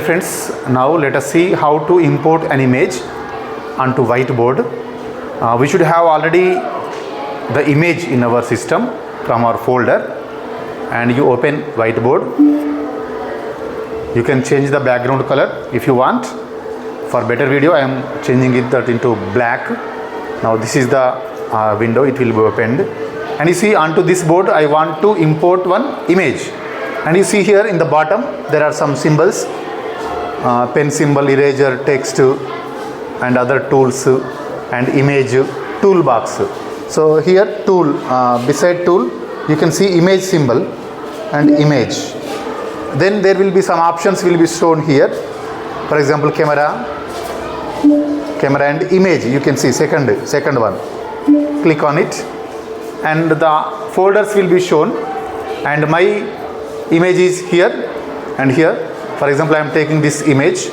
Friends, now let us see how to import an image onto whiteboard. We should have already the image in our system from our folder, and you open whiteboard. You can change the background color if you want. For better video, I am changing it into black. Now this is the window, it will be opened, and you see onto this board I want to import one image, and you see here in the bottom there are some symbols. Pen symbol, eraser, text and other tools and image toolbox. So here tool, beside tool you can see image symbol and image. Then there will be some options will be shown here. For example, camera and image, you can see second one. Click on it and the folders will be shown, and my image is here and here. For example, I am taking this image,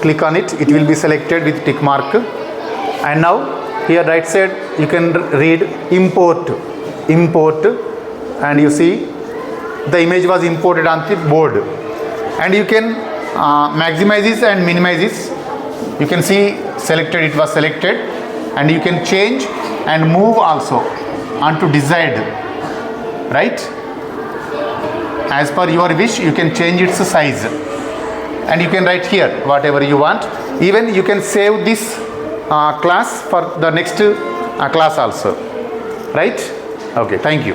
click on it, it will be selected with tick mark, and now here right side you can read import, and you see the image was imported on the board, and you can maximize this and minimize this. You can see selected, it was selected, and you can change and move also onto desired, right? As per your wish you can change its size, and you can write here whatever you want. Even you can save this class for the next class also, right? Okay, thank you.